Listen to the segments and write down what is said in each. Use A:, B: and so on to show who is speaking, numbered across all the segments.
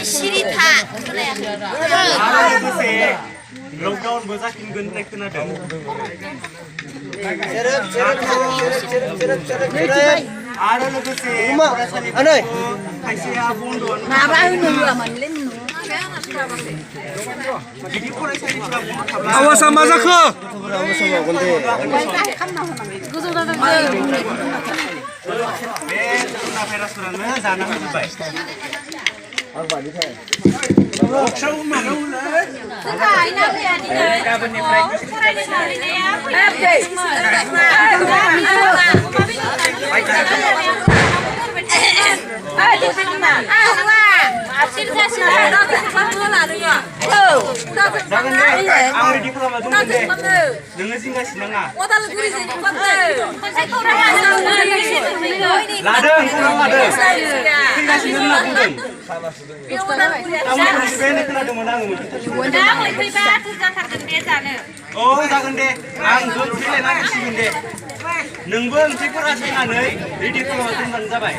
A: 시리타
B: 록다운 보자킨 근데 끊어져. आरो लोगोसे फरायसालिफोराव खायसेया बन्द'
A: माबा होनोमोन
B: बिदि फरायसालिफोरा बन्द' थाब्ला
C: आवासा मा जाखो?
B: बे कर'ना भाइरासफोरानो जाना होजोब्बाय आं रेडि खालामना दोनगोन दे नोङो जिंगा सिनाङा लादों जिंगा सिनो होनना बुंदों बे खोनादोंमोन आङो औ जागोन दे आं फैलायना होसिगोन दे नोंबो ओंख्रिफोरा फैनानै रेडि खालामना दोनबानो जाबाय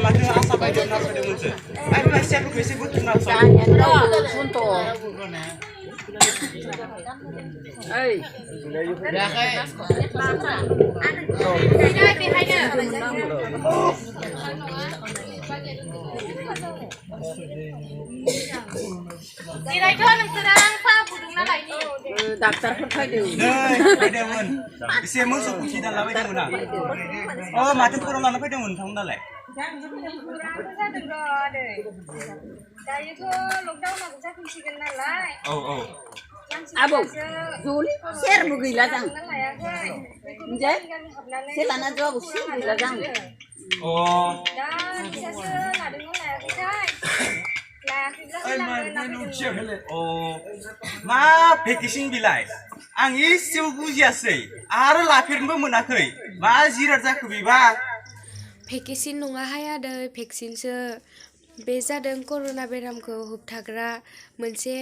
B: माथो आसा बायदों ना फैदोंमोनसो आइ मानसियाफोरखौ एसे बुथुमना
A: डाक्टारफोर फैदों
B: फैदोंमोन एसे मोसौ खुथि दानला बायदोंमोन आं माथो खौरां लाना फैदोंमोन नोंथांमोनालाय
D: दायोथ' लकडाउनाबो जाफिनसिगोन नालाय
A: आबौ ज'लै सेरबो गैला जां ओमफ्राय सेलाना ज'आबो सेर गैला जां
D: दा फैसासो लादोंना लायाखैथाय
B: मा भेकेसन बिलाय आं एसेबो बुजियासै आरो लाफेरनोबो मोनाखै मा जिराद जाखो बेबा
E: भेकेसन नङाहाय आदै भेक्सिनसो बे जादों कर'ना बेरामखौ होबथाग्रा मोनसे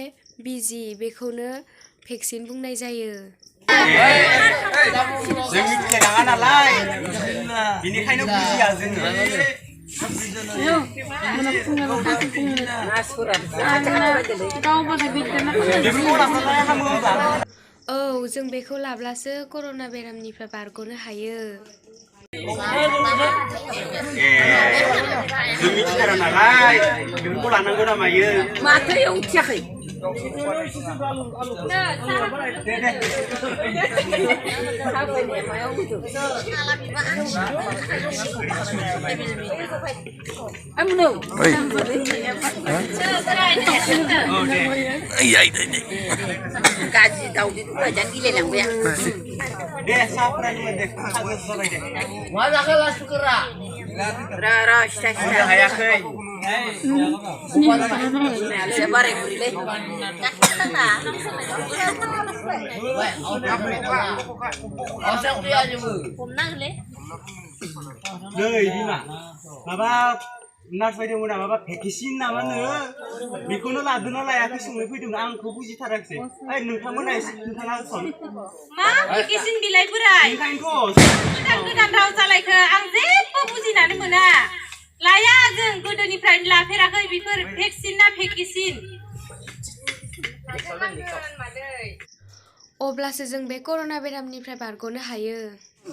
E: बिजि बेखौनो भेक्सिन बुंनाय जायो
B: जों मिथिलायलाङा नालाय बिनिखायनो बुजिया जोङो
E: औ जों बेखौ लाब्लासो कर'ना बेरामनिफ्राय बारग'नो हायो
B: जों मिथिथारा नालाय बेफोरखौ लानांगौ ना मायो
A: माथो ओंथियाखै गाज्रि दाउदै बायजानो गिलायलांबाय आं
B: दे साहाफोरा लोंबाय दे खाजोब जाबाय दे
A: मा जाखो लासुकरा र सिथा
B: हायाखै
A: एसे बाराय बुरिलै
B: नै बिमा माबा नार्स बायदोंमोन माबा भेकेसन नामानो बेखौनो लादोंना लायाखै सोंनो फैदोंमोन आंखौ बुजिथाराखै नोंथांमोना एसे खोन्थाना होसन
D: मा भेकेसन बिलाइफोराय
B: ओंखायनोथ'
D: गोदान राव जालायखो आं जेबो बुजिनानै मोना लाया जों गोदोनिफ्रायनो लाफेराखै बेफोर भेक्सिन ना भेकेसन
E: अब्लासो जों बे कर'ना बेरामनिफ्राय बारग'नो हायो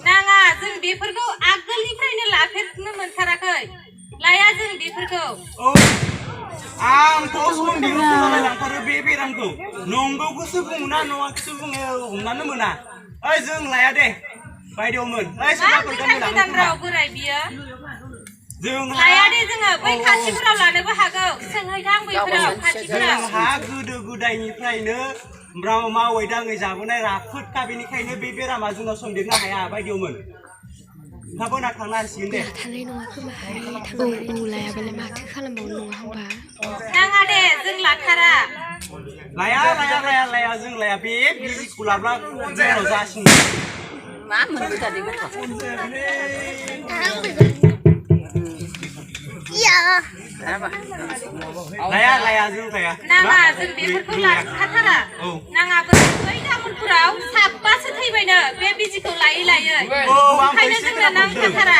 D: नाङा जों बेफोरखौ आगोलनिफ्रायनो लाफेरनो मोनथाराखै लाया जों बेफोरखौ
B: आंथ' सन्देह खालामलांथारो बे बेरामखौ नंगौखौसो बुङो ना नङाखौसो बुङो हमनानै मोना जों लाया दे बायदेवमोन
D: गोदान राव बोराय बियो जों लाया दे जोङो बै खाथिफोराव लानोबो हागौ सोंहैथां बैफोराव खाथिफोराव
B: जोंहा गोदो गोदायनिफ्रायनो मावै दाङै जाबोनाय राफोदखा बेनिखायनो बे बेरामा जोंनाव सन्देरनो हाया बायदेवमोन नोंथांमोना थांनो हासिगोन दे
E: थानाय नङा खोमाहाय थांनानै लायाबालाय माथो खालामबावनो नङा होमबा
D: नाङा दे जों लाथारा
B: लाया जों लाया बे बिजिखौ लाब्ला जोंनाव जासिनो
A: मा मोनबाय थादों
E: या
B: लाया जों लाया
D: नाङा जों बेफोरखौ लाखाथारा नाङाबो बै दामोलफोराव साबासो थैबायनो बे बिजिखौ लायै लायै ओंखायनो जोंनो नांखाथारा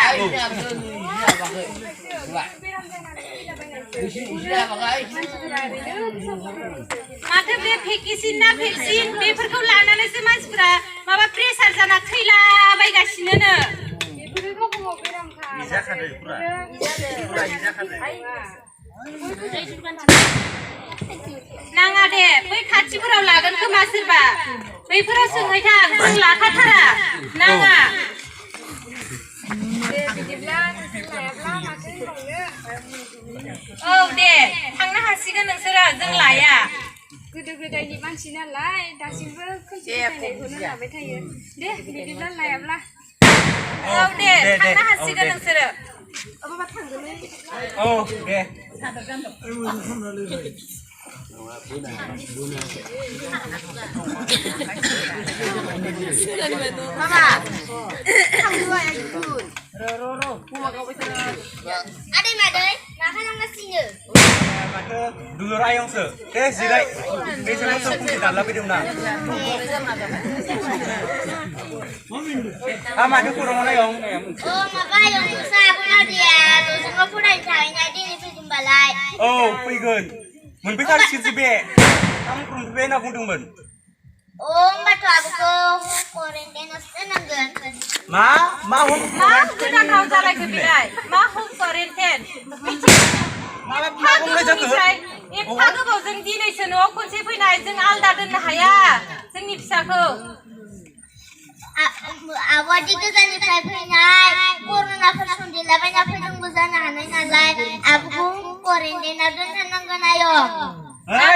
D: माथो बे भेक्सिन ना भेक्सिन बेफोरखौ लानानैसो मानसिफ्रा माबा प्रेसार जाना थैलाबायगासिनो नाङा दे बै खाथिफोराव लागोन खोमा सोरबा बैफोराव सोंहैथां जों लाखाथारा नाङा औ दे थांनो हासिगोन नोंसोरो जों लाया
C: गोदो गोदायनि मानसि नालाय दासिमबो खोमसि फोथायनायखौनो लाबाय थायो दे बिदिब्ला लायाब्ला
D: औ दे थांनो हासिगोन नोंसोरो
B: औ दे
A: Mama.
C: Ada madai, makan yang nasinya.
B: Dulu rayong se, sigai, besok se pun tidak lebih dulu nak. Madu kurang mana yang?
C: Oh, maka yang susah punya dia, tu semua pun ada caranya di sini balai.
B: Oh, pergi. Menbekal sisi be, kamu kurang be nak pun dulu.
C: Oh, batu aku quarantine senanggan.
B: Ma
D: godan raw जालायखो बिलाय मा हम quarantine एफा गोबावजों दिनैसो न'आव खनसे फैनाय जों आलदा दोननो हाया जोंनि फिसाखौ
C: Awadi गोजाननिफ्राय फैनाय कर'नाफोर सन्देरलाबायना फैदोंबो जानो हानाय नालाय आबुखौ क्वारेन्टाइनाव दोनथारनांगोन आयं
B: Dona,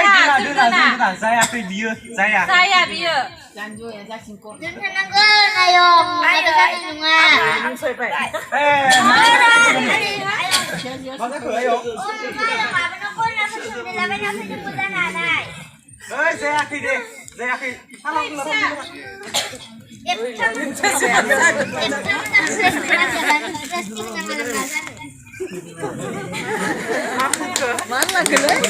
B: saya biyo.
C: दोनथारनांगोन आयं माबा जानाय नङा
B: Mana ke ayo?
C: माबानो कर'नाफोर सन्देरलाबायना फैदोंबो जानो हानाय
B: Saya deh.
A: Mana gelap?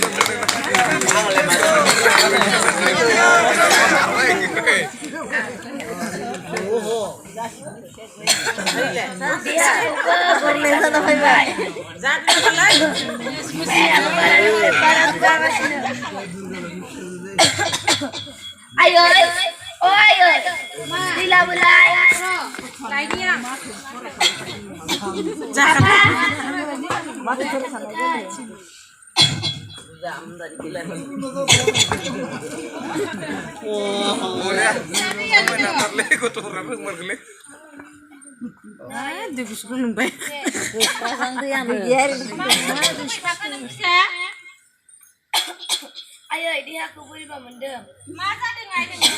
C: Ayo, oh ayo, bila bulai.
D: लायनिया
C: Ayo, dia aku beri mendem.
D: मा जादों आइ नोङो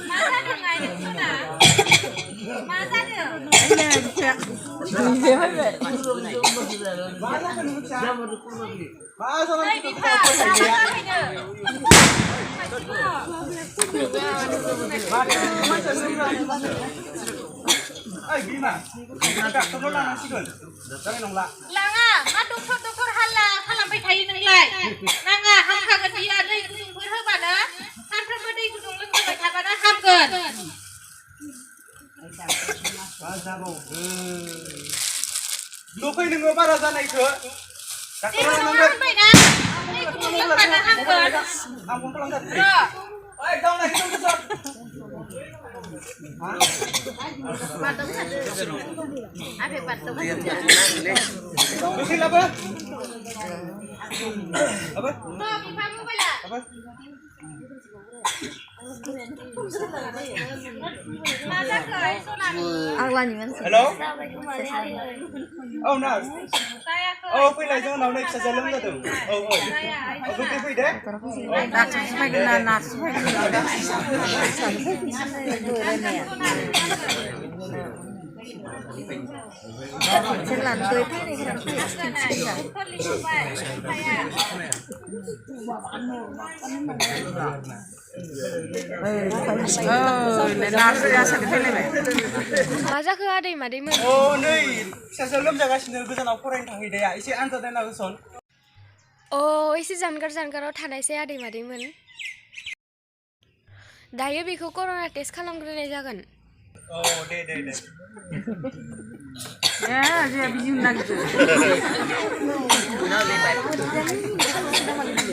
D: मा जादों आइ नोंसोरना मा जादों नै बिफा
B: Bima, tak perlu lah nasi kan? Jangan nongla.
D: लाङा मा डक्टर हाल्ला खालामबाय थायो नोंलाय नाङा हामखागोन बियो दै गुदुंफोर होबानो सानफ्रोमबो दै गुदुं लोंबाय थाबानो हामगोन
B: Lukai nengok para sana itu.
D: जेबो नङा होनबायना दै गुदुं लोंबानो हामगोन
B: Ampun pulang dah.
D: र'
B: Oi, dong lagi dong besar. Lukai apa? Apa?
D: र' बिफा मबाइला
B: Apa?
D: मा जाखो सनानि
B: Hello? Oh, Nas.
D: जायाखै
B: Oh, फैलाय जों उनाव नै फिसा जालों जादों. औ. Lukai फै दे.
E: मा जाखो आदै मादैमोन?
B: अ नै फिसाजोआ लोमजागासिनो गोजानाव फरायनो थाहैदाया एसे आनजाद नायनांगौ सन।
E: अ एसे जानगाराव थानायसै आदै मादैमोन। दायो बेखौ कर'ना टेस्ट खालामग्रोनाय जागोन।
B: औ दे।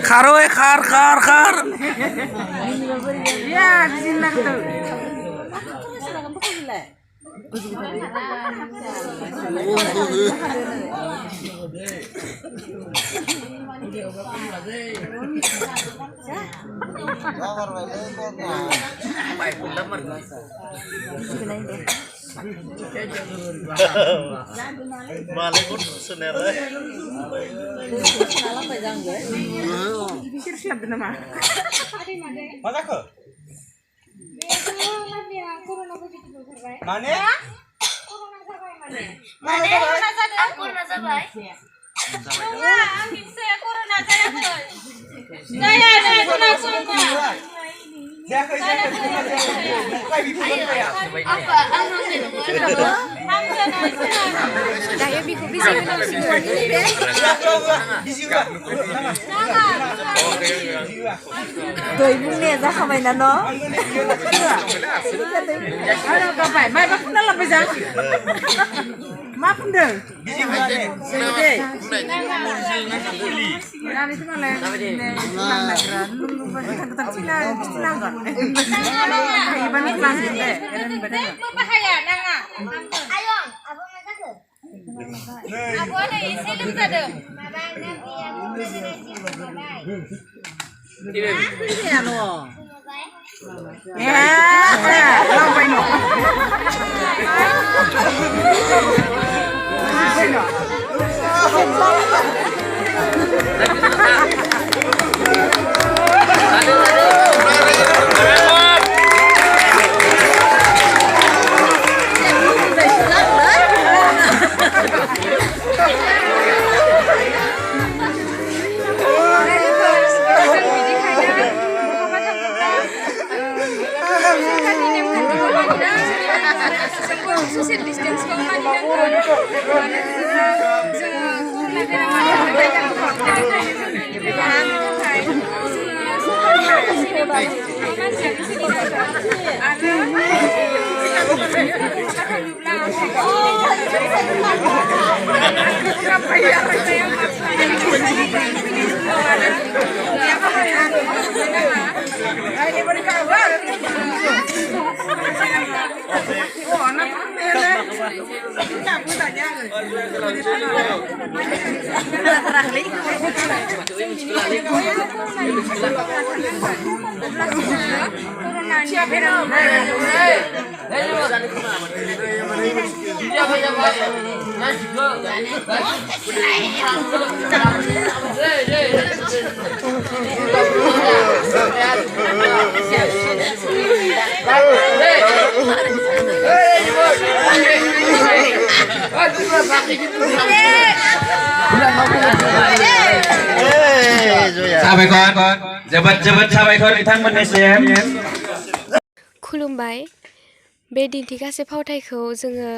F: खारो खार
B: मा जाखो? माने
C: कर'ना जाबाय
D: नङा आंनि फिसाया कर'ना जायाखै
E: दायो बेखौ बिजि होनांसिगोन।
G: दै बुंनाया जाखाबायना न' गाबाय मायबा फुनना लाबाय जां मा फुनदों
D: आब'आ नै एसे लोमजादों
E: ससियेल डिस्टेन्सखौ मानिनांगोन।
F: जोबोद साबायखर बिथांमोननिसिम।
E: खुलुमबाय। बे दिन्थिगासे फावथायखौ जोङो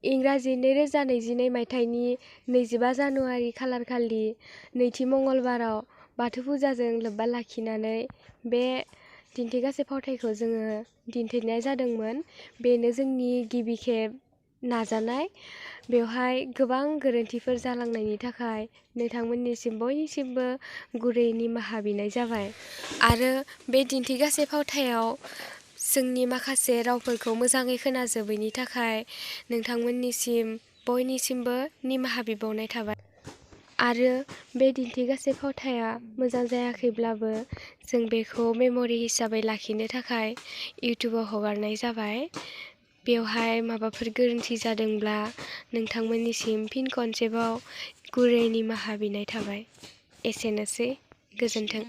E: इंराजि 2022 मायथाइनि 25 जानुवारि खालारखालि नैथि मंगलबाराव बाथौ फुजाजों लोब्बा लाखिनानै बे दिन्थिगासे फावथायखौ जोङो दिन्थिनाय जादोंमोन। बेनो जोंनि गिबि खेब नाजानाय। बेवहाय गोबां गोरोन्थिफोर जालांनायनि थाखाय नोंथांमोननिसिम बयनिसिमबो गुरै निमाहा बिनाय जाबाय। आरो बे दिन्थिगासे फावथायाव जोंनि माखासे रावफोरखौ मोजाङै खोनाजोबैनि थाखाय नोंथांमोननिसिम बयनिसिमबो निमाहा बिबावनाय थाबाय। आरो बे दिन्थिगासे फावथाया मोजां जायाखैब्लाबो जों बेखौ मेम'रि हिसाबै लाखिनो थाखाय इउटुबाव हगारनाय जाबाय। बेवहाय माबाफोर गोरोन्थि जादोंब्ला नोंथांमोननिसिम फिन खनसेबाव गुरै निमाहा बिनाय थाबाय। एसेनोसै, गोजोन्थों।